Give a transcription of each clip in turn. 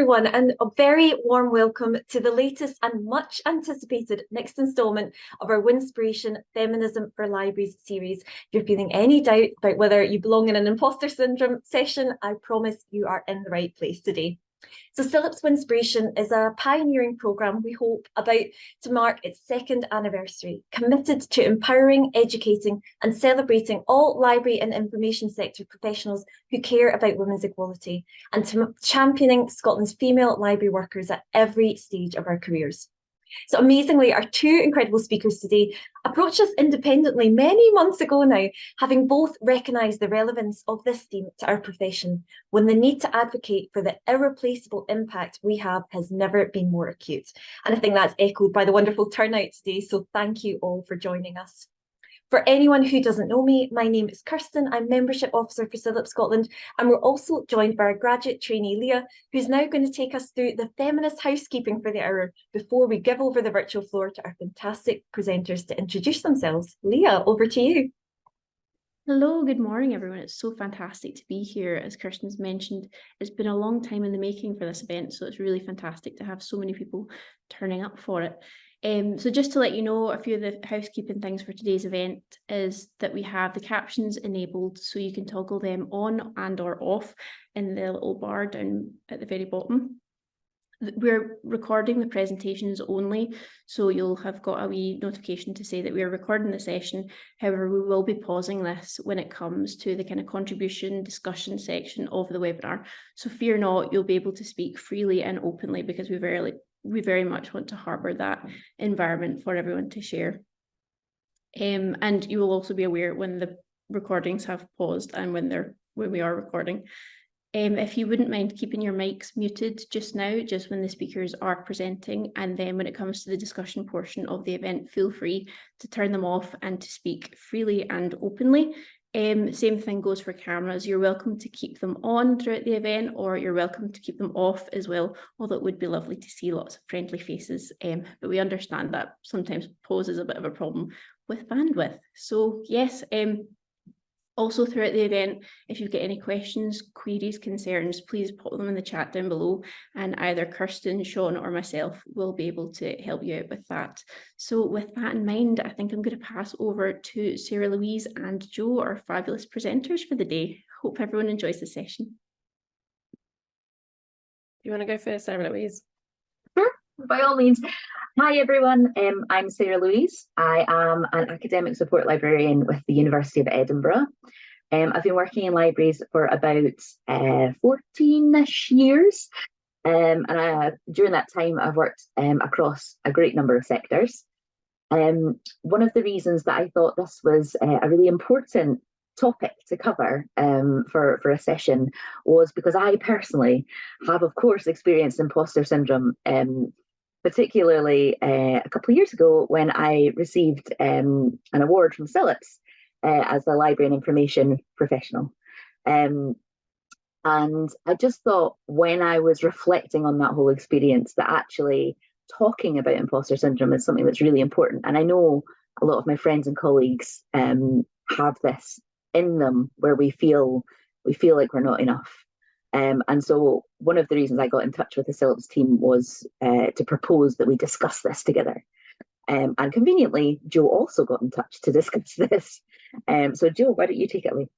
everyone, and a very warm welcome to the latest and much anticipated next instalment of our Winspiration Feminism for Libraries series. If you're feeling any doubt about whether you belong in an imposter syndrome session, I promise you are in the right place today. So CILIPS Winspiration is a pioneering programme, we hope, about to mark its second anniversary, committed to empowering, educating and celebrating all library and information sector professionals who care about women's equality, and to championing Scotland's female library workers at every stage of our careers. So amazingly, our two incredible speakers today approached us independently many months ago now, having both recognised the relevance of this theme to our profession, when the need to advocate for the irreplaceable impact we have has never been more acute. And I think that's echoed by the wonderful turnout today, so thank you all for joining us. For anyone who doesn't know me, my name is Kirsten. I'm Membership Officer for CILIPS Scotland, and we're also joined by our graduate trainee, Leah, who's now going to take us through the feminist housekeeping for the hour before we give over the virtual floor to our fantastic presenters to introduce themselves. Leah, over to you. Hello, good morning, everyone. It's so fantastic to be here. As Kirsten's mentioned, it's been a long time in the making for this event, so it's really fantastic to have so many people turning up for it. So just to let you know, a few of the housekeeping things for today's event is that we have the captions enabled, so you can toggle them on and or off in the little bar down at the very bottom. We're recording the presentations only, so you'll have got a wee notification to say that we are recording the session. However, we will be pausing this when it comes to the kind of contribution discussion section of the webinar. So fear not, you'll be able to speak freely and openly, because we very much want to harbour that environment for everyone to share. And you will also be aware when the recordings have paused and when we are recording. If you wouldn't mind keeping your mics muted just now, just when the speakers are presenting, and then when it comes to the discussion portion of the event, feel free to turn them off and to speak freely and openly. Same thing goes for cameras. You're welcome to keep them on throughout the event, or you're welcome to keep them off as well, although it would be lovely to see lots of friendly faces. But we understand that sometimes poses a bit of a problem with bandwidth. So yes, also throughout the event, if you get any questions, queries, concerns, please pop them in the chat down below, and either Kirsten, Sean or myself will be able to help you out with that. So with that in mind, I think I'm going to pass over to SarahLouise and Jo, our fabulous presenters for the day. Hope everyone enjoys the session. You want to go first, SarahLouise? Sure, by all means. Hi everyone, I'm SarahLouise. I am an academic support librarian with the University of Edinburgh. I've been working in libraries for about 14-ish years, and during that time I've worked across a great number of sectors. One of the reasons that I thought this was a really important topic to cover for a session was because I personally have, of course, experienced imposter syndrome, particularly a couple of years ago when I received an award from CILIPS as a library and information professional. And I just thought, when I was reflecting on that whole experience, that actually talking about imposter syndrome is something that's really important. And I know a lot of my friends and colleagues have this in them, where we feel like we're not enough. And so one of the reasons I got in touch with the CILIPS team was to propose that we discuss this together. And conveniently, Jo also got in touch to discuss this. So Jo, why don't you take it away?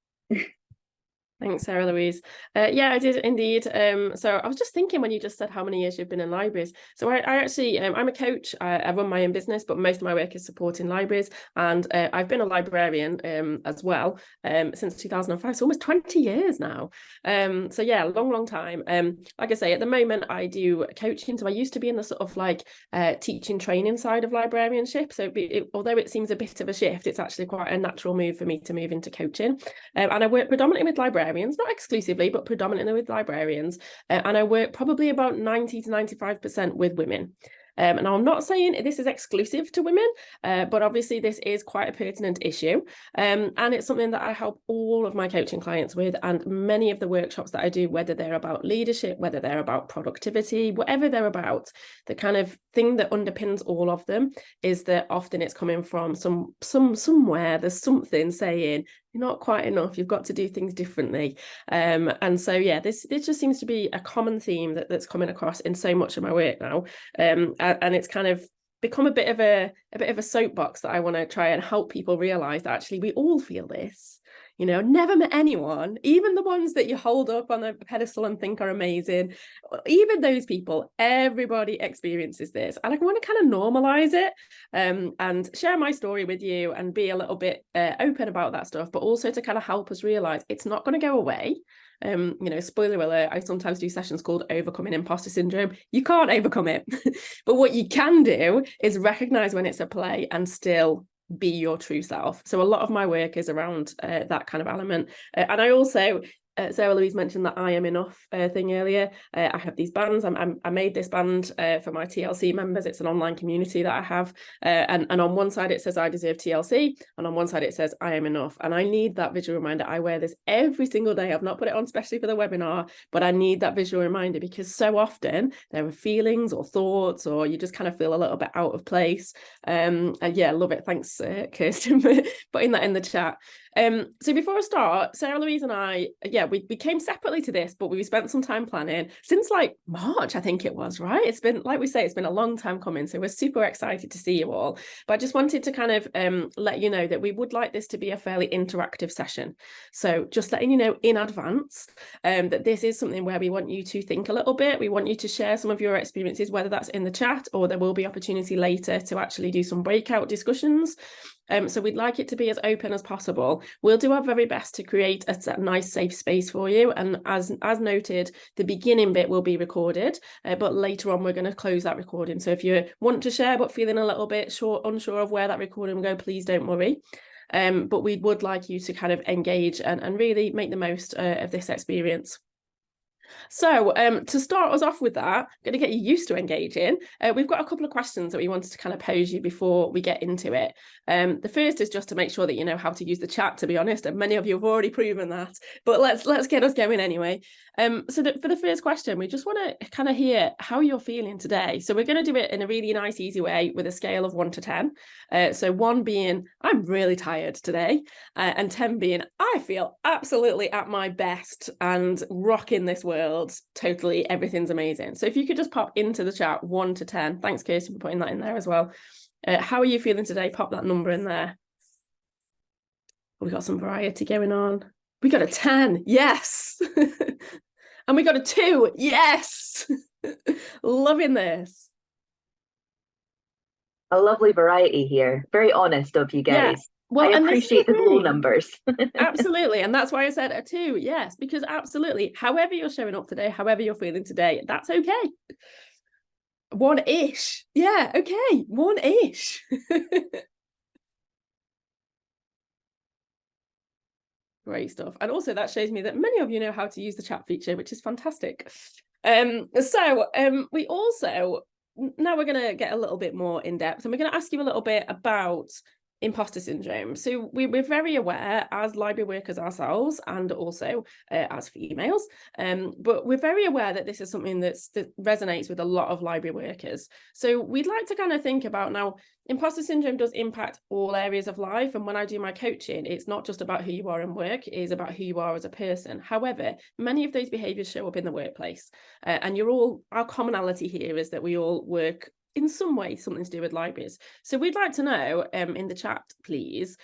Thanks, SarahLouise. Yeah, I did indeed. So I was just thinking when you just said how many years you've been in libraries. So I actually, I'm a coach. I run my own business, but most of my work is supporting libraries. And I've been a librarian as well since 2005, so almost 20 years now. So yeah, long time. Like I say, at the moment I do coaching. So I used to be in the sort of like teaching training side of librarianship. So although it seems a bit of a shift, it's actually quite a natural move for me to move into coaching. And I work predominantly with librarians, not exclusively, but predominantly with librarians. And I work probably about 90 to 95% with women. And I'm not saying this is exclusive to women, but obviously this is quite a pertinent issue. And it's something that I help all of my coaching clients with, and many of the workshops that I do, whether they're about leadership, whether they're about productivity, whatever they're about, the kind of thing that underpins all of them is that often it's coming from somewhere, there's something saying, You're not quite enough. You've got to do things differently. And so, yeah, this just seems to be a common theme that's coming across in so much of my work now. And it's kind of become a bit of a soapbox that I want to try and help people realize that actually we all feel this. You know, never met anyone, even the ones that you hold up on a pedestal and think are amazing, even those people, everybody experiences this. And I want to kind of normalize it and share my story with you and be a little bit open about that stuff, but also to kind of help us realize it's not going to go away. You know, spoiler alert, I sometimes do sessions called Overcoming Imposter Syndrome. You can't overcome it. But what you can do is recognize when it's at play and still be your true self. So a lot of my work is around that kind of element. And I also, SarahLouise mentioned that I am enough thing earlier. I have these bands. I made this band for my TLC members. It's an online community that I have. And on one side it says I deserve TLC, and on one side it says I am enough. And I need that visual reminder. I wear this every single day. I've not put it on especially for the webinar, but I need that visual reminder because so often there are feelings or thoughts, or you just kind of feel a little bit out of place. And yeah, love it. Thanks, Kirsten, for putting that in the chat. So before I start, SarahLouise and I, we came separately to this, but we spent some time planning since like March, I think it was, right? It's been, like we say, it's been a long time coming. So we're super excited to see you all. But I just wanted to kind of let you know that we would like this to be a fairly interactive session. So just letting you know in advance that this is something where we want you to think a little bit. We want you to share some of your experiences, whether that's in the chat or there will be opportunity later to actually do some breakout discussions. So we'd like it to be as open as possible. We'll do our very best to create a nice safe space for you. And as noted, the beginning bit will be recorded, but later on we're going to close that recording. So if you want to share but feeling a little bit unsure of where that recording will go, please don't worry. But we would like you to kind of engage and really make the most of this experience. So to start us off with that, I'm going to get you used to engaging. We've got a couple of questions that we wanted to kind of pose you before we get into it. The first is just to make sure that you know how to use the chat, to be honest, and many of you have already proven that, but let's get us going anyway. So for the first question, we just want to kind of hear how you're feeling today. So we're going to do it in a really nice, easy way with a scale of 1 to 10. So 1 being, I'm really tired today, and 10 being, I feel absolutely at my best and rocking this world. Totally, everything's amazing. So if you could just pop into the chat 1 to 10. Thanks, Kirsty, for putting that in there as well. How are you feeling today? Pop that number in there. We've got some variety going on. We got a 10, yes. And we got a 2, yes. Loving this. A lovely variety here. Very honest of you guys. Yeah. Well, I appreciate the low numbers. Absolutely. And that's why I said a 2. Yes, because absolutely, however you're showing up today, however you're feeling today, that's okay. 1-ish. Yeah, okay. 1-ish. Great stuff. And also that shows me that many of you know how to use the chat feature, which is fantastic. We also, now we're going to get a little bit more in depth and we're going to ask you a little bit about imposter syndrome. So we're very aware as library workers ourselves and also as females, but we're very aware that this is something that resonates with a lot of library workers. So we'd like to kind of think about now, imposter syndrome does impact all areas of life. And when I do my coaching, it's not just about who you are in work, it is about who you are as a person. However, many of those behaviours show up in the workplace. And our commonality here is that we all work in some way, something to do with libraries. So we'd like to know in the chat, please,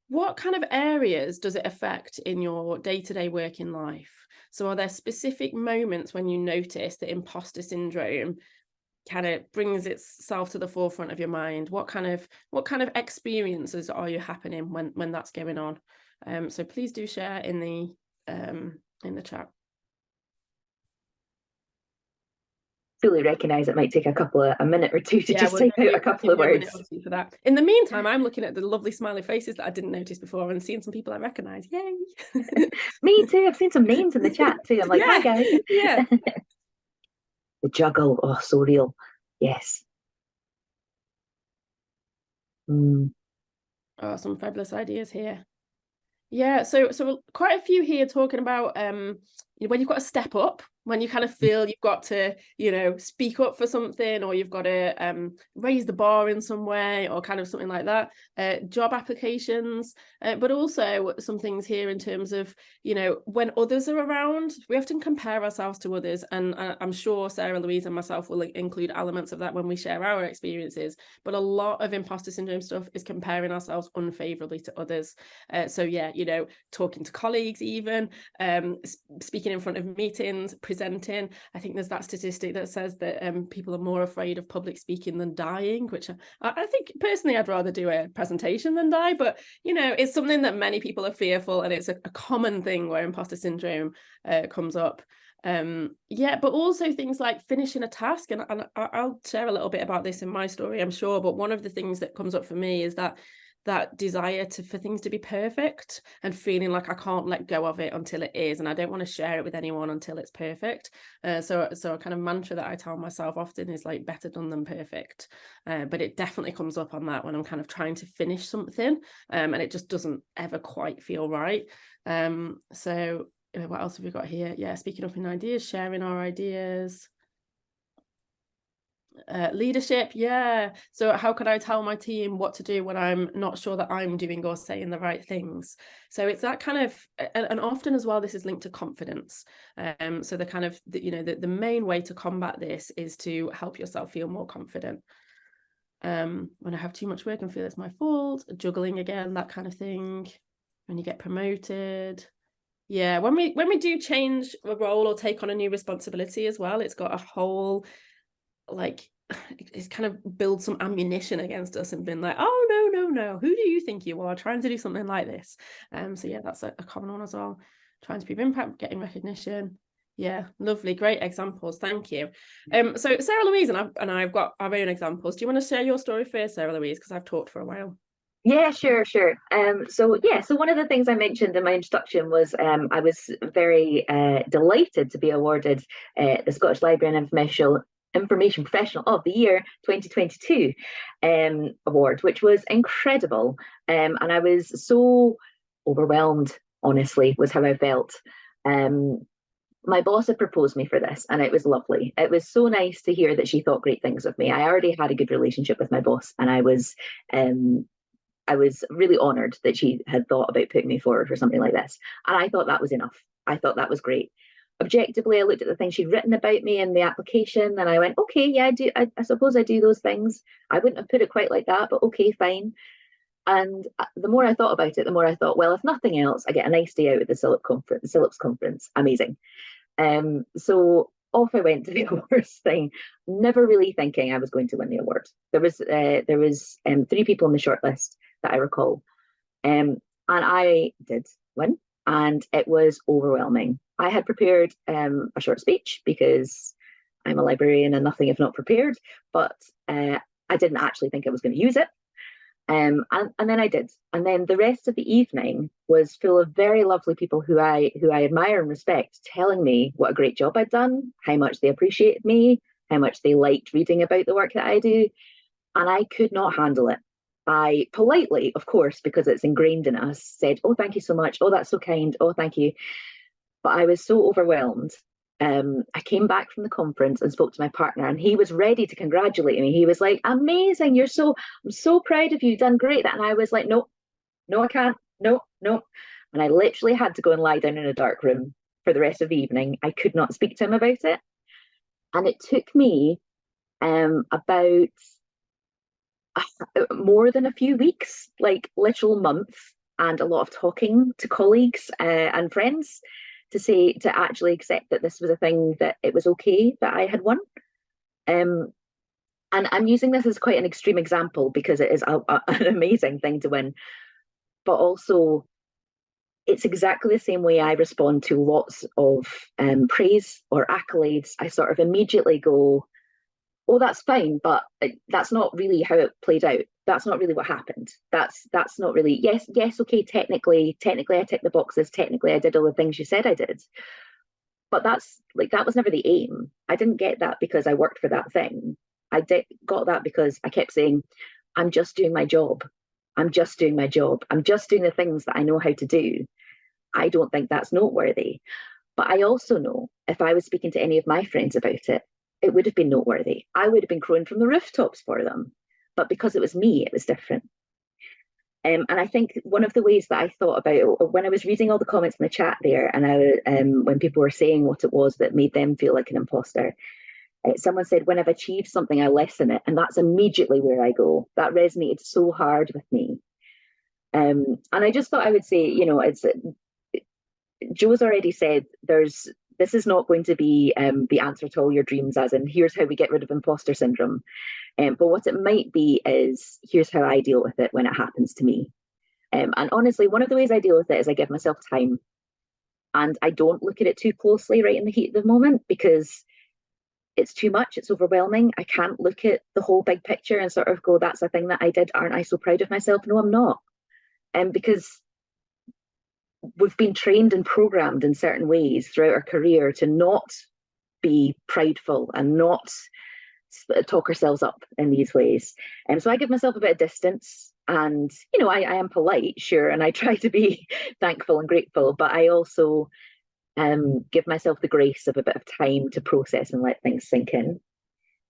what kind of areas does it affect in your day-to-day working life? So are there specific moments when you notice that imposter syndrome kind of brings itself to the forefront of your mind? What kind of experiences are you happening when that's going on? So please do share in the chat. Fully recognise it might take a minute or two to just type out a couple of words. For that. In the meantime, I'm looking at the lovely smiley faces that I didn't notice before and seeing some people I recognise. Yay! Me too. I've seen some names in the chat too. I'm like, yeah. Hi guys. Yeah. The juggle. Oh, so real. Yes. Oh, some fabulous ideas here. Yeah, so quite a few here talking about when you've got to step up, when you kind of feel you've got to, speak up for something, or you've got to raise the bar in some way, or kind of something like that. Job applications, but also some things here in terms of, when others are around, we often compare ourselves to others. And I'm sure SarahLouise and myself will include elements of that when we share our experiences. But a lot of imposter syndrome stuff is comparing ourselves unfavorably to others. So yeah, talking to colleagues, even speaking in front of meetings, presenting. I think there's that statistic that says that people are more afraid of public speaking than dying, which I think personally I'd rather do a presentation than die, but it's something that many people are fearful, and it's a common thing where imposter syndrome comes up. But also things like finishing a task, and I'll share a little bit about this in my story, I'm sure, but one of the things that comes up for me is that desire for things to be perfect, and feeling like I can't let go of it until it is, and I don't want to share it with anyone until it's perfect. So a kind of mantra that I tell myself often is like, better done than perfect. But it definitely comes up on that when I'm kind of trying to finish something, and it just doesn't ever quite feel right. So what else have we got here? Yeah, speaking up in ideas, sharing our ideas. Leadership, yeah. So how can I tell my team what to do when I'm not sure that I'm doing or saying the right things? So it's that kind of, and often as well, this is linked to confidence. So the kind of, the main way to combat this is to help yourself feel more confident. When I have too much work and feel it's my fault, juggling again, that kind of thing. When you get promoted. Yeah, when we do change a role or take on a new responsibility as well, it's got a whole, it's kind of build some ammunition against us and been like, oh no, who do you think you are trying to do something like this? So yeah, that's a common one as well. Trying to prove impact, getting recognition. Yeah, lovely, great examples, thank you. So SarahLouise and I've got our own examples. Do you want to share your story first, SarahLouise, because I've talked for a while? Yeah, sure. So one of the things I mentioned in my introduction was I was very delighted to be awarded the Scottish Library and Information Professional of the Year 2022 award, which was incredible. And I was so overwhelmed, honestly, was how I felt. My boss had proposed me for this, and it was lovely. It was so nice to hear that she thought great things of me. I already had a good relationship with my boss, and I was really honoured that she had thought about putting me forward for something like this. And I thought that was enough. I thought that was great. Objectively, I looked at the things she'd written about me in the application, and I went, okay, yeah, I suppose I do those things. I wouldn't have put it quite like that, but okay, fine. And the more I thought about it, the more I thought, well, if nothing else, I get a nice day out at the CILIPS conference. Amazing. So off I went to the awards thing, never really thinking I was going to win the award. There was 3 people on the shortlist that I recall, and I did win, and it was overwhelming. I had prepared a short speech because I'm a librarian and nothing if not prepared, but I didn't actually think I was going to use it. And then I did. And then the rest of the evening was full of very lovely people who I admire and respect, telling me what a great job I'd done, how much they appreciated me, how much they liked reading about the work that I do. And I could not handle it. I politely, of course, because it's ingrained in us, said, oh, thank you so much. Oh, that's so kind. Oh, thank you. But I was so overwhelmed. I came back from the conference and spoke to my partner, and he was ready to congratulate me. He was like, amazing, I'm so proud of you, you've done great. And I was like, no, I can't, no. And I literally had to go and lie down in a dark room for the rest of the evening. I could not speak to him about it. And it took me about more than a few weeks, like literal months, and a lot of talking to colleagues and friends to actually accept that this was a thing, that it was okay that I had won. And I'm using this as quite an extreme example because it is an amazing thing to win, but also it's exactly the same way I respond to lots of praise or accolades. I sort of immediately go, oh, that's fine, but that's not really how it played out. That's not really what happened. That's not really, yes, okay, technically I ticked the boxes, technically I did all the things you said I did. But that was never the aim. I didn't get that because I worked for that thing. Got that because I kept saying, I'm just doing my job. I'm just doing my job. I'm just doing the things that I know how to do. I don't think that's noteworthy. But I also know if I was speaking to any of my friends about it, it would have been noteworthy. I would have been crowing from the rooftops for them. But because it was me, it was different. And I think one of the ways that I thought about when I was reading all the comments in the chat there, and when people were saying what it was that made them feel like an imposter, someone said, when I've achieved something, I lessen it. And that's immediately where I go. That resonated so hard with me. And I just thought I would say, you know, Jo's already said this is not going to be the answer to all your dreams, as in here's how we get rid of imposter syndrome. But what it might be is here's how I deal with it when it happens to me. And honestly, one of the ways I deal with it is I give myself time, and I don't look at it too closely right in the heat of the moment, because it's too much, it's overwhelming. I can't look at the whole big picture and sort of go, that's a thing that I did, aren't I so proud of myself? No, I'm not. Because we've been trained and programmed in certain ways throughout our career to not be prideful and not talk ourselves up in these ways. And so I give myself a bit of distance, and, you know, I am polite, sure, and I try to be thankful and grateful, but I also give myself the grace of a bit of time to process and let things sink in.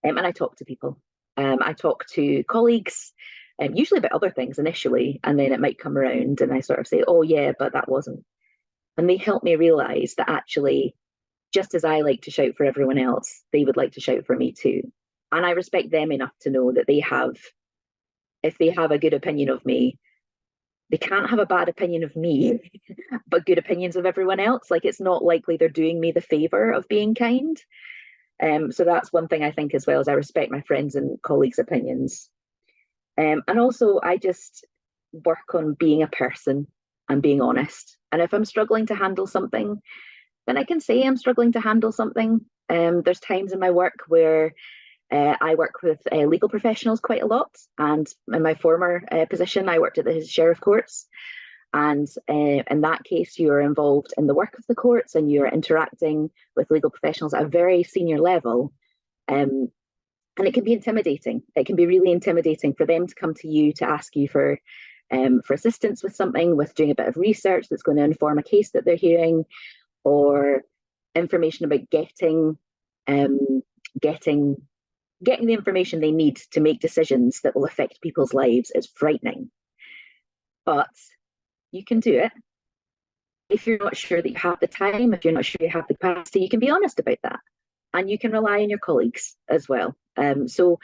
And I talk to people. I talk to colleagues, usually about other things initially, and then it might come around and I sort of say, oh yeah, but that wasn't. And they help me realize that actually, just as I like to shout for everyone else, they would like to shout for me too. And I respect them enough to know that if they have a good opinion of me, they can't have a bad opinion of me, but good opinions of everyone else. Like, it's not likely they're doing me the favor of being kind. So that's one thing I think as well, as I respect my friends and colleagues' opinions. And also I just work on being a person and being honest. And if I'm struggling to handle something, then I can say I'm struggling to handle something. There's times in my work where I work with legal professionals quite a lot. And in my former position, I worked at the Sheriff Courts. And in that case, you're involved in the work of the courts and you're interacting with legal professionals at a very senior level. And it can be intimidating. It can be really intimidating for them to come to you to ask you for assistance with something, with doing a bit of research that's going to inform a case that they're hearing, or information about getting the information they need to make decisions that will affect people's lives. Is frightening. But you can do it. If you're not sure that you have the time, if you're not sure you have the capacity, you can be honest about that. And you can rely on your colleagues as well. So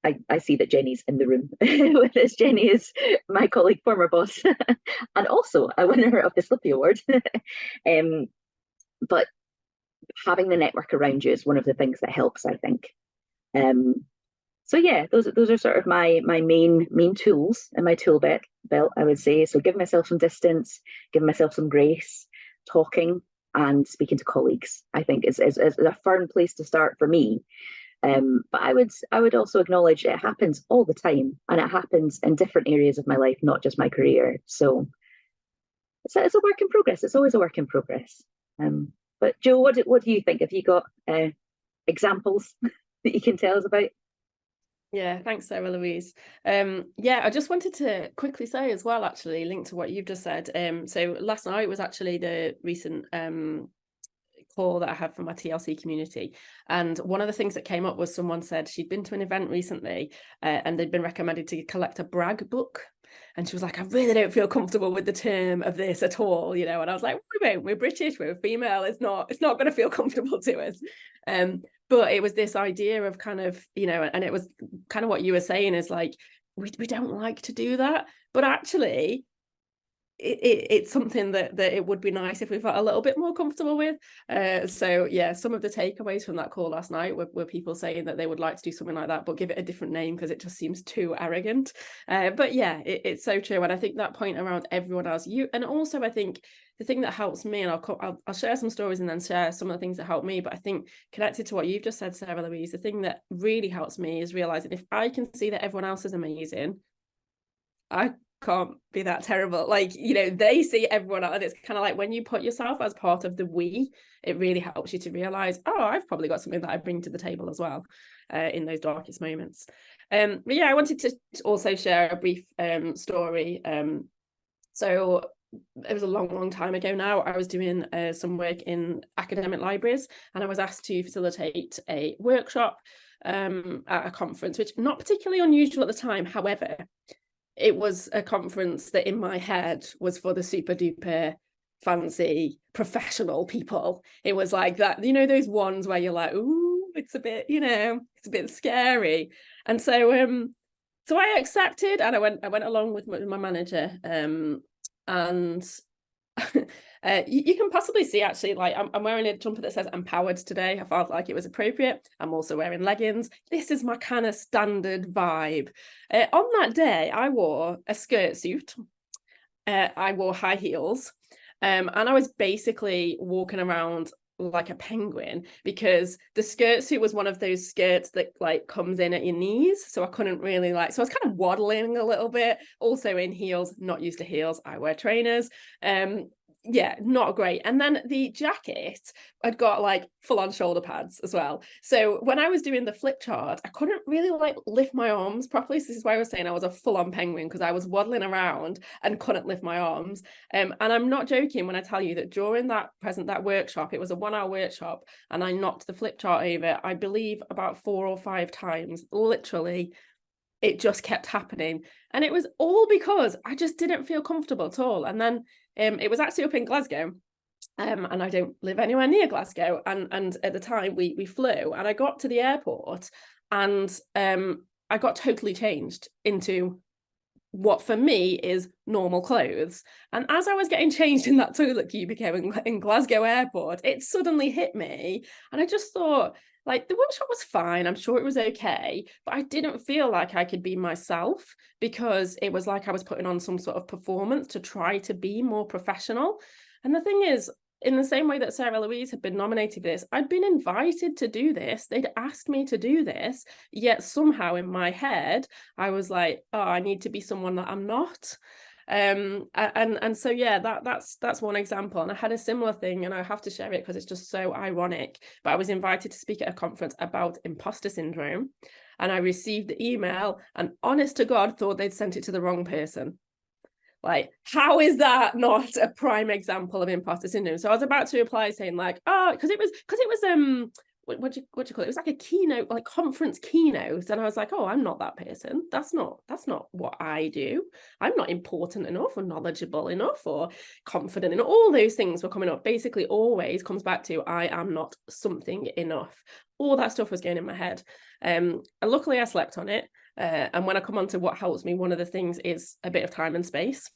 I see that Jenny's in the room with us. Jenny is my colleague, former boss, and also a winner of the Slippy Award. But having the network around you is one of the things that helps, I think. So yeah, those are sort of my main tools in my tool belt, I would say. So give myself some distance, give myself some grace, talking and speaking to colleagues, I think is a firm place to start for me. But I would also acknowledge it happens all the time, and it happens in different areas of my life, not just my career. So it's a work in progress. It's always a work in progress. But Jo, what do you think? Have you got examples that you can tell us about? Yeah, thanks, SarahLouise. Yeah, I just wanted to quickly say as well, actually, linked to what you've just said. So last night was actually the recent call that I had from my TLC community. And one of the things that came up was someone said she'd been to an event recently and they'd been recommended to collect a brag book. And she was like, I really don't feel comfortable with the term of this at all, you know. And I was like, we're British, we're female, it's not going to feel comfortable to us. But it was this idea of kind of, you know, and it was kind of what you were saying is like, we don't like to do that, but actually it's something that it would be nice if we felt a little bit more comfortable with. So yeah, some of the takeaways from that call last night were people saying that they would like to do something like that, but give it a different name because it just seems too arrogant. But yeah, it's so true. And I think that point around everyone else, and also I think the thing that helps me, and I'll share some stories and then share some of the things that help me, but I think connected to what you've just said, SarahLouise, the thing that really helps me is realizing if I can see that everyone else is amazing, I can't be that terrible. Like, you know, they see everyone else, and it's kind of like when you put yourself as part of the we, it really helps you to realize, oh, I've probably got something that I bring to the table as well in those darkest moments. But yeah, I wanted to also share a brief story. So it was a long time ago now. I was doing some work in academic libraries, and I was asked to facilitate a workshop at a conference, which not particularly unusual at the time. However, it was a conference that in my head was for the super duper fancy professional people. It was like that, you know, those ones where you're like, ooh, it's a bit, you know, it's a bit scary. And so I accepted, and I went along with my manager, and you can possibly see, actually, like I'm wearing a jumper that says empowered today. I felt like it was appropriate. I'm also wearing leggings. This is my kind of standard vibe. On that day, I wore a skirt suit. I wore high heels, and I was basically walking around like a penguin, because the skirt suit was one of those skirts that like comes in at your knees, so I couldn't really like, so I was kind of waddling a little bit, also in heels, not used to heels, I wear trainers. Yeah, not great. And then the jacket had got like full-on shoulder pads as well. So when I was doing the flip chart, I couldn't really like lift my arms properly. So this is why I was saying I was a full-on penguin, because I was waddling around and couldn't lift my arms. And I'm not joking when I tell you that during that workshop, it was a 1-hour workshop, and I knocked the flip chart over, I believe, about 4 or 5 times. Literally, it just kept happening. And it was all because I just didn't feel comfortable at all. And then it was actually up in Glasgow, and I don't live anywhere near Glasgow. And at the time we flew, and I got to the airport, and I got totally changed into what for me is normal clothes. And as I was getting changed in that toilet cubicle in Glasgow airport, it suddenly hit me. And I just thought, like, the workshop was fine, I'm sure it was okay, but I didn't feel like I could be myself, because it was like I was putting on some sort of performance to try to be more professional. And the thing is, in the same way that SarahLouise had been nominated for this, I'd been invited to do this. They'd asked me to do this, yet somehow in my head, I was like, oh, I need to be someone that I'm not. And so yeah, that's one example. And I had a similar thing, and I have to share it because it's just so ironic, but I was invited to speak at a conference about imposter syndrome, and I received the email, and honest to God, thought they'd sent it to the wrong person. Like, how is that not a prime example of imposter syndrome? So I was about to reply saying like, oh, because it was what do you call it? It was like a keynote, like conference keynote. And I was like, oh, I'm not that person. That's not what I do. I'm not important enough or knowledgeable enough or confident enough. All those things were coming up. Basically always comes back to, I am not something enough. All that stuff was going in my head. And luckily I slept on it. And when I come on to what helps me, one of the things is a bit of time and space.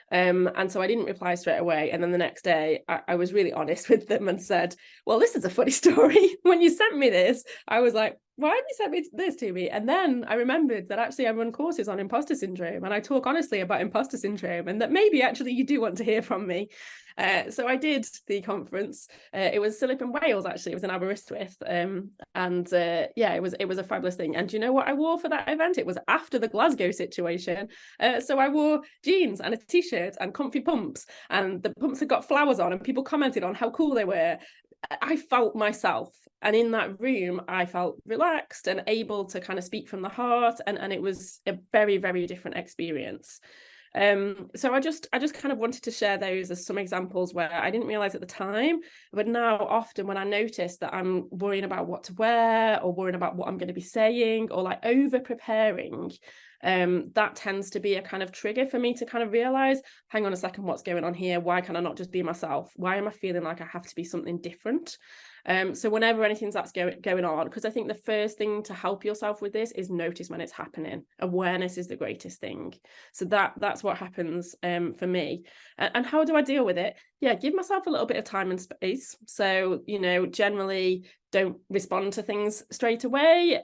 And so I didn't reply straight away. And then the next day, I was really honest with them and said, well, this is a funny story. When you sent me this, I was like, why have you sent this to me? And then I remembered that actually I run courses on imposter syndrome, and I talk honestly about imposter syndrome, and that maybe actually you do want to hear from me. So I did the conference. It was CILIPS in Wales, actually. It was in Aberystwyth. Yeah, it was a fabulous thing. And do you know what I wore for that event? It was after the Glasgow situation. So I wore jeans and a t-shirt and comfy pumps, and the pumps had got flowers on, and people commented on how cool they were. I felt myself. And in that room, I felt relaxed and able to kind of speak from the heart. And it was a very, very different experience. So I just kind of wanted to share those as some examples where I didn't realize at the time, but now often when I notice that I'm worrying about what to wear or worrying about what I'm going to be saying or like over preparing, that tends to be a kind of trigger for me to kind of realize, hang on a second, what's going on here? Why can I not just be myself? Why am I feeling like I have to be something different? So whenever anything's that's going on, because I think the first thing to help yourself with this is notice when it's happening. Awareness is the greatest thing. So that's what happens for me. And how do I deal with it? Yeah, give myself a little bit of time and space. So, you know, generally don't respond to things straight away.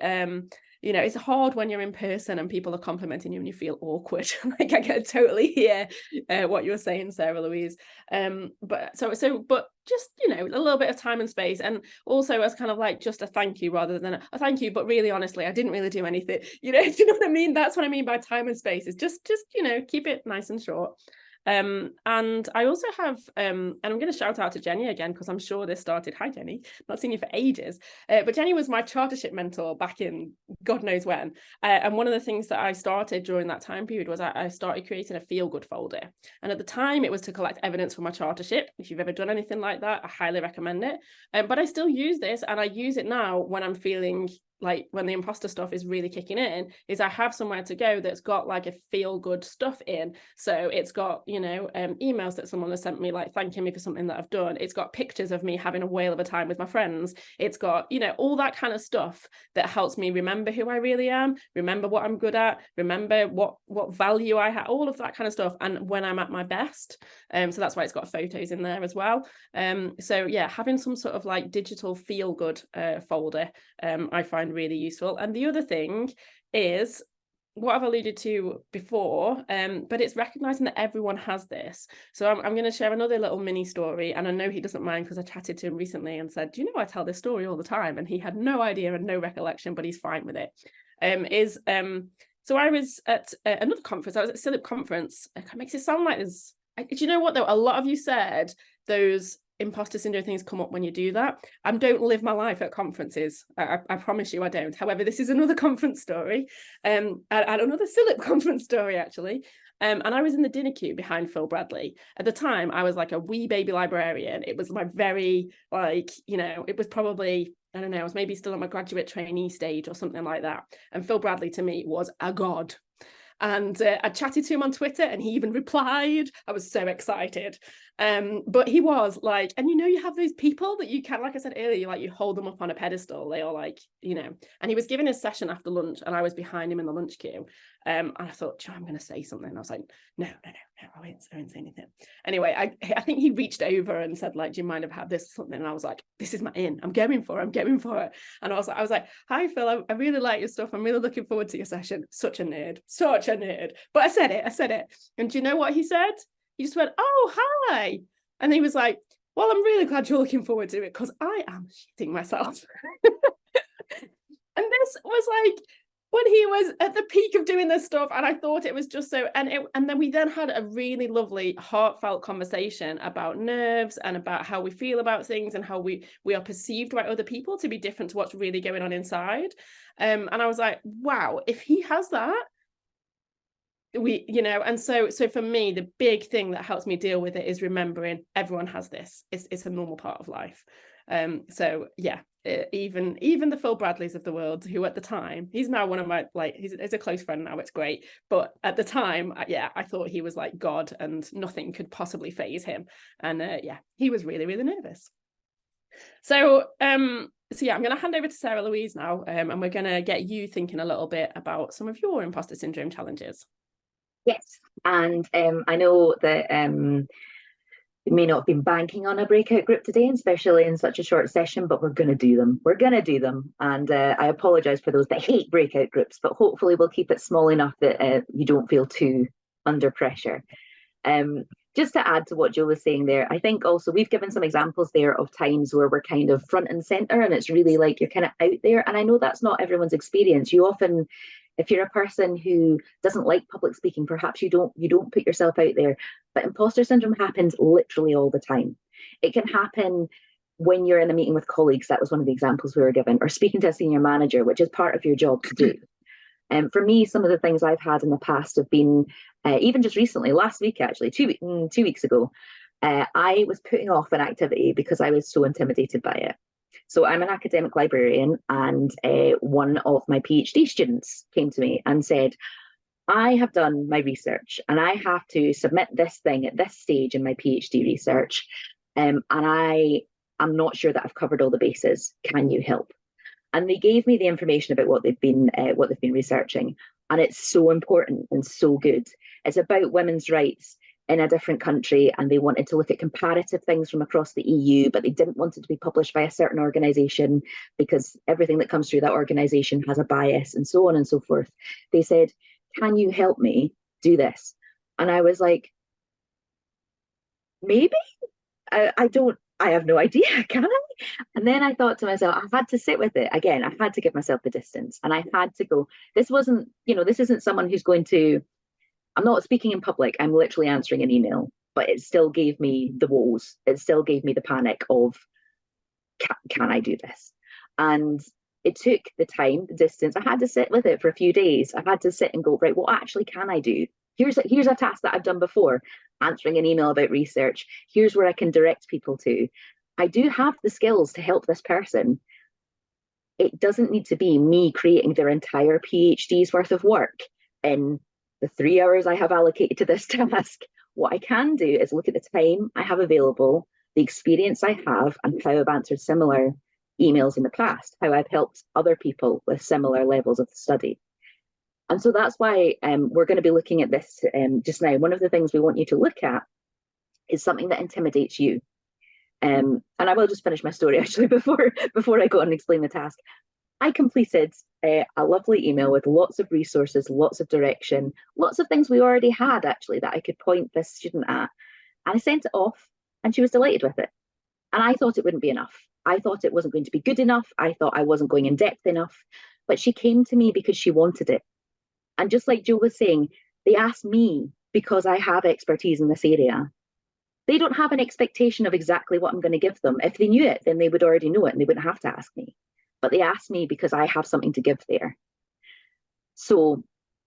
You know, it's hard when you're in person and people are complimenting you and you feel awkward. Like I can totally hear what you're saying, SarahLouise. But just, you know, a little bit of time and space, and also as kind of like just a thank you rather than a thank you, but really honestly, I didn't really do anything. You know, do you know what I mean? That's what I mean by time and space, is just, you know, keep it nice and short. And I also have, and I'm going to shout out to Jenny again, because I'm sure this started, hi Jenny, not seen you for ages, but Jenny was my chartership mentor back in God knows when. And one of the things that I started during that time period was I started creating a feel-good folder. And at the time it was to collect evidence for my chartership. If you've ever done anything like that, I highly recommend it. But I still use this, and I use it now when I'm feeling like, when the imposter stuff is really kicking in, is I have somewhere to go that's got like a feel good stuff in. So it's got, you know, emails that someone has sent me, like thanking me for something that I've done. It's got pictures of me having a whale of a time with my friends. It's got, you know, all that kind of stuff that helps me remember who I really am, remember what I'm good at, remember what value I have, all of that kind of stuff, and when I'm at my best. So that's why it's got photos in there as well. So yeah, having some sort of like digital feel good folder, I find really useful. And the other thing is what I've alluded to before, but it's recognizing that everyone has this. So I'm going to share another little mini story, and I know he doesn't mind, because I chatted to him recently and said, do you know, I tell this story all the time, and he had no idea and no recollection, but he's fine with it. So I was at another conference. I was at CILIPS conference. It makes it sound like there's, do you know what though, a lot of you said those imposter syndrome things come up when you do that. I don't live my life at conferences. I promise you I don't. However, this is another conference story, and another CILIPS conference story actually. And I was in the dinner queue behind Phil Bradley. At the time, I was like a wee baby librarian. It was my very, like, you know, it was probably, I don't know, I was maybe still on my graduate trainee stage or something like that. And Phil Bradley to me was a god. And I chatted to him on Twitter, and he even replied. I was so excited. But he was like, and you know, you have those people that you can, like I said earlier, you hold them up on a pedestal. They are like, you know, and he was giving his session after lunch, and I was behind him in the lunch queue. And I thought, I'm going to say something. I was like, no, I won't say anything. Anyway, I think he reached over and said, like, do you mind if I have this or something? And I was like, this is my in. I'm going for it. And I was like, hi, Phil, I really like your stuff. I'm really looking forward to your session. Such a nerd. But I said it. And do you know what he said? He just went, oh, hi. And he was like, well, I'm really glad you're looking forward to it, because I am shitting myself. And this was like when he was at the peak of doing this stuff, and I thought it was just so, and then we then had a really lovely, heartfelt conversation about nerves and about how we feel about things, and how we are perceived by other people to be different to what's really going on inside. And I was like, wow, if he has that, we, you know. And so for me, the big thing that helps me deal with it is remembering everyone has this. It's a normal part of life. So yeah, even the Phil Bradleys of the world, who at the time, he's now one of my, like, he's a close friend now, it's great, but at the time, yeah, I thought he was like God, and nothing could possibly faze him. And yeah, he was really, really nervous. So yeah, I'm going to hand over to SarahLouise now, and we're going to get you thinking a little bit about some of your imposter syndrome challenges. Yes, and I know that you may not have been banking on a breakout group today, especially in such a short session, but we're going to do them. And I apologise for those that hate breakout groups, but hopefully we'll keep it small enough that you don't feel too under pressure. Just to add to what Jo was saying there, I think also we've given some examples there of times where we're kind of front and centre, and it's really like you're kind of out there. And I know that's not everyone's experience. You often, if you're a person who doesn't like public speaking, perhaps you don't put yourself out there. But imposter syndrome happens literally all the time. It can happen when you're in a meeting with colleagues. That was one of the examples we were given, or speaking to a senior manager, which is part of your job to do. For me, some of the things I've had in the past have been, even just recently, last week actually, 2 weeks ago, I was putting off an activity because I was so intimidated by it. So I'm an academic librarian, and one of my PhD students came to me and said, I have done my research and I have to submit this thing at this stage in my PhD research, and I am not sure that I've covered all the bases. Can you help? And they gave me the information about what they've been researching, and it's so important and so good. It's about women's rights in a different country, and they wanted to look at comparative things from across the EU, but they didn't want it to be published by a certain organisation because everything that comes through that organisation has a bias, and so on and so forth. They said, can you help me do this? And I was like, maybe? I have no idea, can I? And then I thought to myself, I've had to sit with it again. I've had to give myself the distance, and I had to go, this isn't someone who's going to, I'm not speaking in public, I'm literally answering an email, but it still gave me the woes. It still gave me the panic of, can I do this? And it took the time, the distance. I had to sit with it for a few days. I had to sit and go, right, what actually can I do? Here's a task that I've done before, answering an email about research. Here's where I can direct people to. I do have the skills to help this person. It doesn't need to be me creating their entire PhD's worth of work in the 3 hours I have allocated to this task. What I can do is look at the time I have available, the experience I have, and how I've answered similar emails in the past, how I've helped other people with similar levels of the study. And so that's why we're going to be looking at this just now. One of the things we want you to look at is something that intimidates you. And I will just finish my story actually before I go on and explain the task. I completed a lovely email with lots of resources, lots of direction, lots of things we already had actually that I could point this student at. And I sent it off and she was delighted with it. And I thought it wouldn't be enough. I thought it wasn't going to be good enough. I thought I wasn't going in depth enough. But she came to me because she wanted it. And just like Jo was saying, they asked me because I have expertise in this area. They don't have an expectation of exactly what I'm going to give them. If they knew it, then they would already know it and they wouldn't have to ask me. But they asked me because I have something to give there. So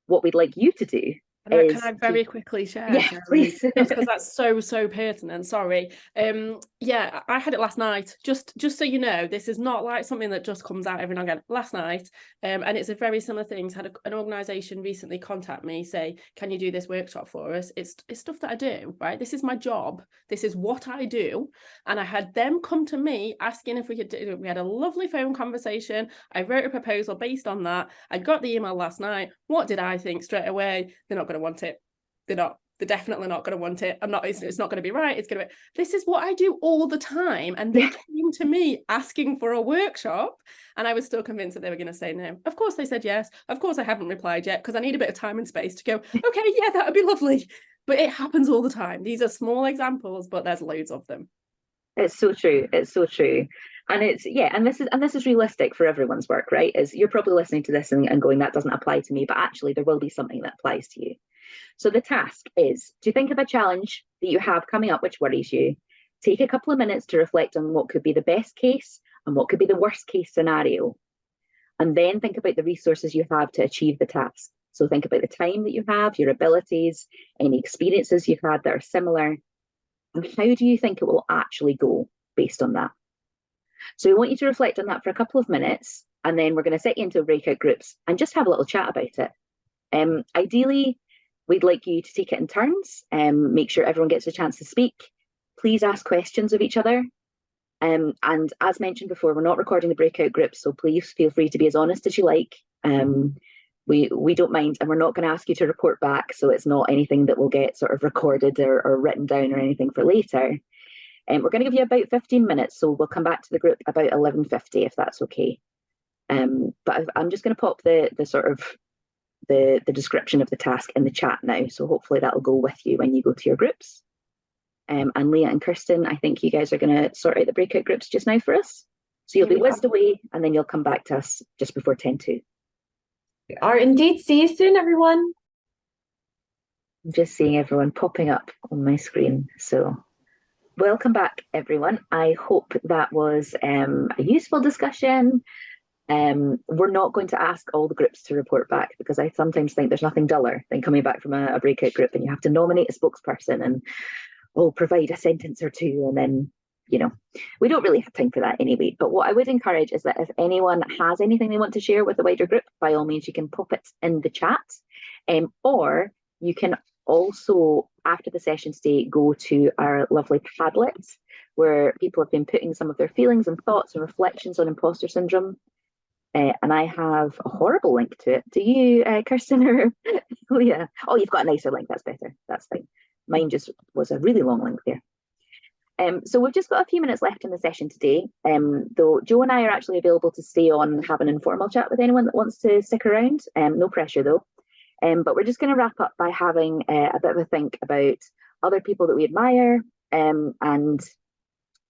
what we'd like you to do Can I very quickly share? Yeah, please. Just because that's so pertinent. Sorry. Yeah, I had it last night. Just so you know, this is not like something that just comes out every now and again. Last night, and it's a very similar thing. Had an organisation recently contact me, say, "Can you do this workshop for us?" It's stuff that I do, right? This is my job. This is what I do, and I had them come to me asking if we could do it. We had a lovely phone conversation. I wrote a proposal based on that. I got the email last night. What did I think straight away? They're not going to want it. They're definitely not going to want it. It's not going to be right. It's going to be, this is what I do all the time. And they came to me asking for a workshop and I was still convinced that they were going to say no. Of course they said yes. Of course I haven't replied yet because I need a bit of time and space to go, okay, yeah, that would be lovely. But it happens all the time. These are small examples, but there's loads of them. It's so true. It's so true. And it's, yeah, and this is realistic for everyone's work, right? Is you're probably listening to this and going, that doesn't apply to me, but actually there will be something that applies to you. So the task is to think of a challenge that you have coming up which worries you. Take a couple of minutes to reflect on what could be the best case and what could be the worst case scenario. And then think about the resources you have to achieve the task. So think about the time that you have, your abilities, any experiences you've had that are similar, and how do you think it will actually go based on that? So we want you to reflect on that for a couple of minutes, and then we're going to set you into breakout groups and just have a little chat about it. Ideally, we'd like you to take it in turns, make sure everyone gets a chance to speak. Please ask questions of each other. And as mentioned before, we're not recording the breakout groups, so please feel free to be as honest as you like. We don't mind, and we're not going to ask you to report back, so it's not anything that will get sort of recorded or written down or anything for later. We're going to give you about 15 minutes, so we'll come back to the group about 11:50 if that's okay. But I'm just going to pop the sort of the description of the task in the chat now, so hopefully that'll go with you when you go to your groups. And Leah and Kirsten, I think you guys are going to sort out the breakout groups just now for us. So you'll be whizzed away, and then you'll come back to us just before 10:02. We are indeed. See you soon, everyone. I'm just seeing everyone popping up on my screen. So welcome back, everyone. I hope that was a useful discussion. We're not going to ask all the groups to report back because I sometimes think there's nothing duller than coming back from a breakout group and you have to nominate a spokesperson and provide a sentence or two, and then, you know, we don't really have time for that anyway. But what I would encourage is that if anyone has anything they want to share with the wider group, by all means, you can pop it in the chat, or you can also, after the session today, go to our lovely Padlet, where people have been putting some of their feelings and thoughts and reflections on imposter syndrome. And I have a horrible link to it. Do you, Kirsten or Leah? Oh, you've got a nicer link. That's better. That's fine. Mine just was a really long link there. So we've just got a few minutes left in the session today, though Jo and I are actually available to stay on and have an informal chat with anyone that wants to stick around. No pressure though. But we're just going to wrap up by having a bit of a think about other people that we admire, and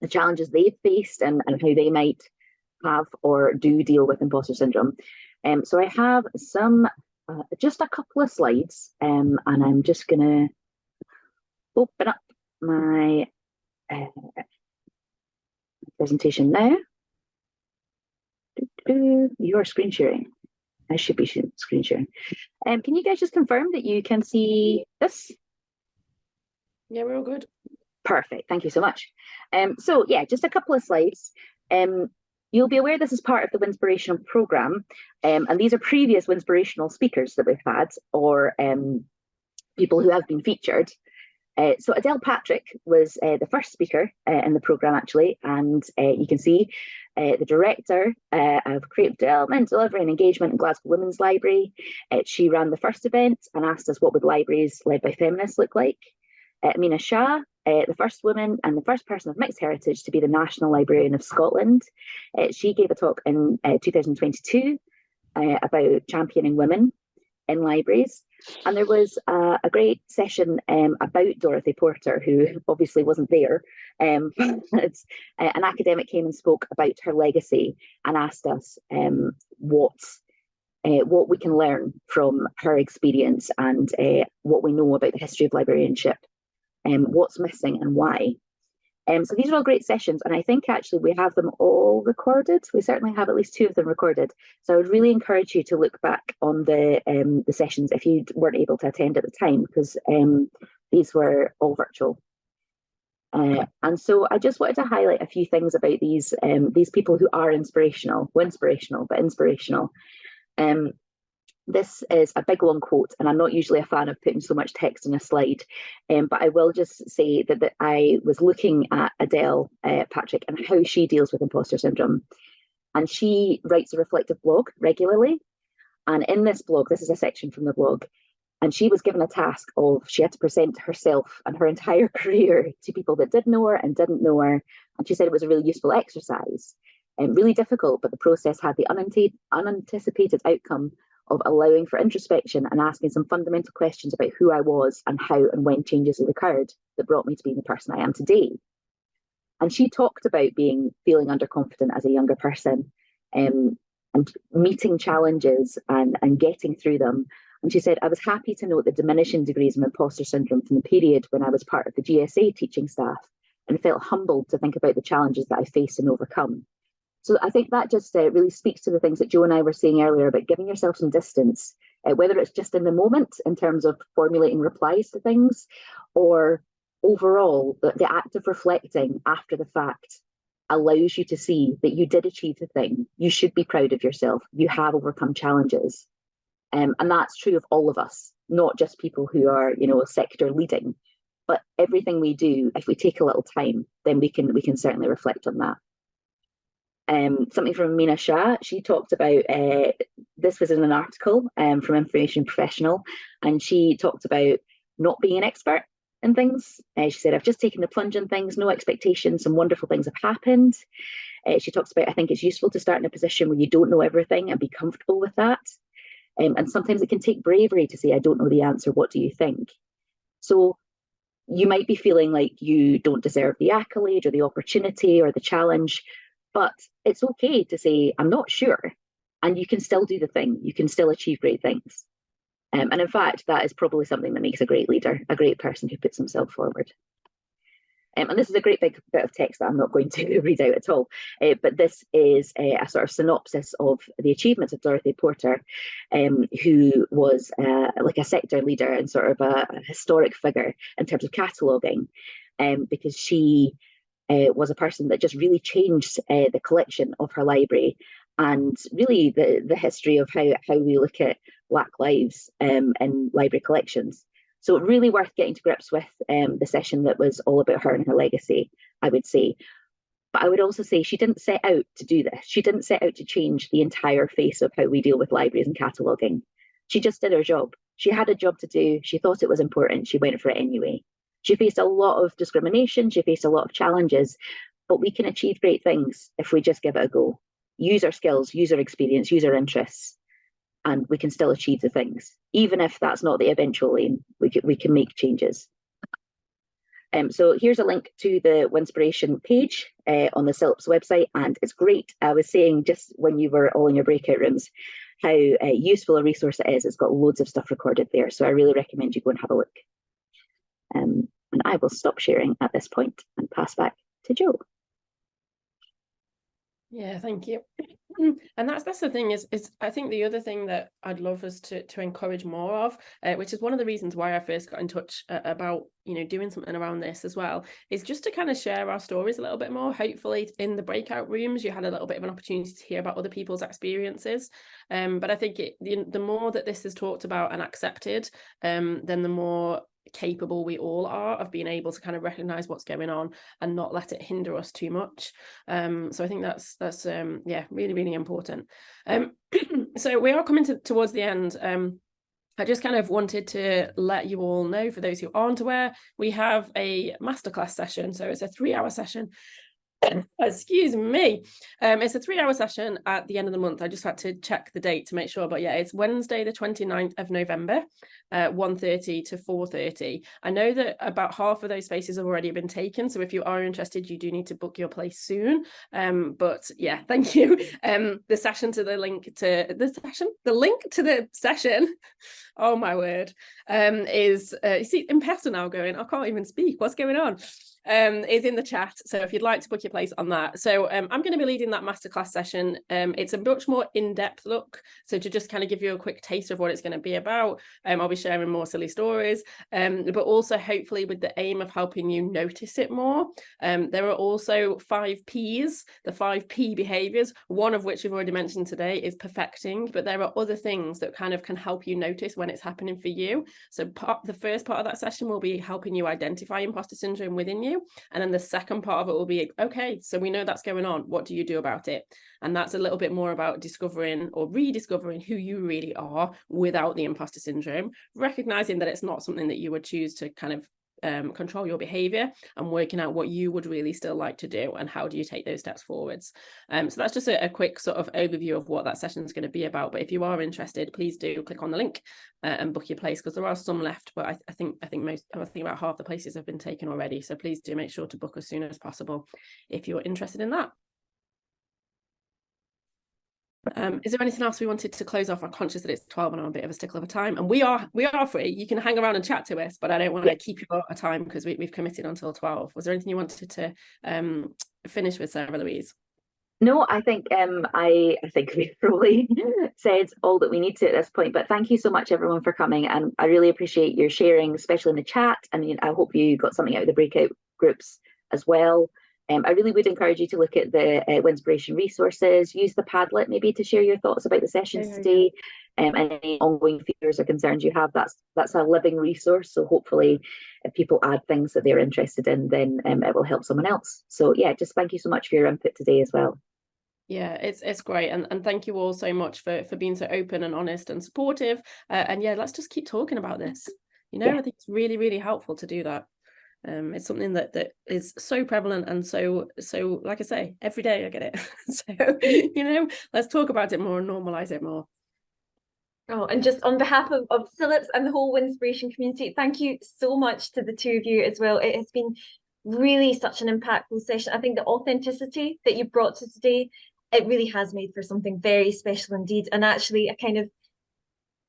the challenges they've faced and how they might have or do deal with imposter syndrome. So I have some just a couple of slides, and I'm just going to open up my presentation now. Your screen sharing. I should be screen sharing. Can you guys just confirm that you can see this? Yeah, we're all good. Perfect. Thank you so much. So yeah, just a couple of slides. You'll be aware this is part of the Winspirational programme, and these are previous Winspirational speakers that we've had, or people who have been featured. So Adele Patrick was the first speaker in the programme, actually, and you can see the director of Creative Development, Delivery and Engagement in Glasgow Women's Library. She ran the first event and asked us what would libraries led by feminists look like. Amina Shah, the first woman and the first person of mixed heritage to be the National Librarian of Scotland. She gave a talk in 2022 about championing women in libraries. And there was a great session about Dorothy Porter, who obviously wasn't there. But an academic came and spoke about her legacy and asked us what we can learn from her experience and what we know about the history of librarianship, what's missing and why. So these are all great sessions, and I think actually we have them all recorded. We certainly have at least 2 of them recorded. So I would really encourage you to look back on the sessions if you weren't able to attend at the time, because these were all virtual. And so I just wanted to highlight a few things about these people who are inspirational, but inspirational. This is a big long quote, and I'm not usually a fan of putting so much text on a slide, but I will just say that I was looking at Adele Patrick and how she deals with imposter syndrome. And she writes a reflective blog regularly. And in this blog, this is a section from the blog, and she was given a task of, she had to present herself and her entire career to people that did know her and didn't know her. And she said it was a really useful exercise, and really difficult, but the process had the unanticipated outcome of allowing for introspection and asking some fundamental questions about who I was and how and when changes had occurred that brought me to being the person I am today. And she talked about feeling underconfident as a younger person, and meeting challenges and getting through them. And she said, I was happy to note the diminishing degrees of imposter syndrome from the period when I was part of the GSA teaching staff, and felt humbled to think about the challenges that I faced and overcome. So I think that just really speaks to the things that Jo and I were saying earlier about giving yourself some distance, whether it's just in the moment in terms of formulating replies to things, or overall, the act of reflecting after the fact allows you to see that you did achieve the thing. You should be proud of yourself. You have overcome challenges. And that's true of all of us, not just people who are, sector leading, but everything we do, if we take a little time, then we can certainly reflect on that. Something from Amina Shah, she talked about, this was in an article from Information Professional, and she talked about not being an expert in things. She said, I've just taken the plunge in things, no expectations, some wonderful things have happened. She talks about, I think it's useful to start in a position where you don't know everything and be comfortable with that. And sometimes it can take bravery to say, I don't know the answer, what do you think? So you might be feeling like you don't deserve the accolade or the opportunity or the challenge, but it's okay to say, I'm not sure, and you can still do the thing. You can still achieve great things. And in fact, that is probably something that makes a great leader, a great person who puts himself forward. And this is a great big bit of text that I'm not going to read out at all, but this is a sort of synopsis of the achievements of Dorothy Porter, who was like a sector leader and sort of a historic figure in terms of cataloguing, because she was a person that just really changed the collection of her library, and really the history of how we look at Black lives in library collections. So really worth getting to grips with the session that was all about her and her legacy, I would say. But I would also say she didn't set out to do this. She didn't set out to change the entire face of how we deal with libraries and cataloguing. She just did her job. She had a job to do. She thought it was important. She went for it anyway. She faced a lot of discrimination. She faced a lot of challenges, but we can achieve great things if we just give it a go. Use our skills, use our experience, use our interests, and we can still achieve the things. Even if that's not the eventual aim, we can make changes. So here's a link to the Winspiration page on the CILIPS website, and it's great. I was saying just when you were all in your breakout rooms, how useful a resource it is. It's got loads of stuff recorded there, so I really recommend you go and have a look. And I will stop sharing at this point and pass back to Jo. Yeah, thank you. And that's the thing is I think the other thing that I'd love us to encourage more of, which is one of the reasons why I first got in touch about, you know, doing something around this as well, is just to kind of share our stories a little bit more. Hopefully in the breakout rooms, you had a little bit of an opportunity to hear about other people's experiences. But I think the more that this is talked about and accepted, then the more capable we all are of being able to kind of recognize what's going on and not let it hinder us too much. So I think that's yeah, really, really important. So we are coming towards the end. I just kind of wanted to let you all know, for those who aren't aware, we have a masterclass session. So it's a 3-hour session. Excuse me. It's a 3-hour session at the end of the month. I just had to check the date to make sure, but yeah, it's Wednesday the 29th of November, 1:30 to 4:30. I know that about half of those spaces have already been taken, so if you are interested, you do need to book your place soon. But yeah, thank you. The link to the session, oh my word, is you see Imposter now going, I can't even speak, what's going on? Is in the chat, so if you'd like to book your place on that. So I'm going to be leading that masterclass session. It's a much more in-depth look, so to just kind of give you a quick taste of what it's going to be about, I'll be sharing more silly stories, but also hopefully with the aim of helping you notice it more. There are also 5 P's, the 5 P behaviors, one of which we've already mentioned today is perfecting, but there are other things that kind of can help you notice when it's happening for you. So the first part of that session will be helping you identify imposter syndrome within you. And then the second part of it will be, okay, so we know that's going on. What do you do about it? And that's a little bit more about discovering or rediscovering who you really are without the imposter syndrome, recognizing that it's not something that you would choose to kind of control your behavior, and working out what you would really still like to do and how do you take those steps forwards. So that's just a quick sort of overview of what that session is going to be about. But if you are interested, please do click on the link and book your place, because there are some left, but I think about half the places have been taken already. So please do make sure to book as soon as possible if you're interested in that. Is there anything else we wanted to close off? I'm conscious that it's 12 and I'm a bit of a stickler of a time, and we are free. You can hang around and chat to us, but I don't want to keep you out of time because we've committed until 12. Was there anything you wanted to finish with, SarahLouise? No, I think I think we've probably said all that we need to at this point. But thank you so much, everyone, for coming, and I really appreciate your sharing, especially in the chat. I mean, I hope you got something out of the breakout groups as well. I really would encourage you to look at the Winspiration resources, use the Padlet maybe to share your thoughts about the sessions today, and any ongoing fears or concerns you have. That's a living resource, so hopefully if people add things that they're interested in, then it will help someone else. So yeah, just thank you so much for your input today as well. Yeah, it's great, and thank you all so much for being so open and honest and supportive, and yeah, let's just keep talking about this. You know, I think it's really, really helpful to do that. It's something that is so prevalent, and so like I say, every day I get it. So you know, let's talk about it more and normalize it more. Oh, and just on behalf of CILIPS and the whole Winspiration community, thank you so much to the two of you as well. It has been really such an impactful session. I think the authenticity that you brought to today, it really has made for something very special indeed, and actually a kind of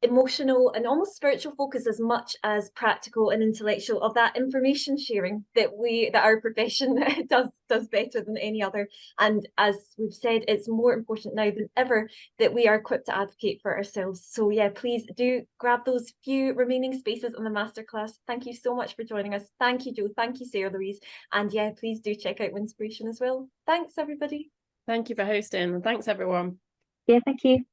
emotional and almost spiritual focus as much as practical and intellectual of that information sharing that our profession does better than any other. And as we've said, it's more important now than ever that we are equipped to advocate for ourselves. So yeah, please do grab those few remaining spaces on the masterclass. Thank you so much for joining us. Thank you, Jo. Thank you, SarahLouise. And yeah, please do check out Winspiration as well. Thanks, everybody. Thank you for hosting, and thanks everyone. Yeah, thank you.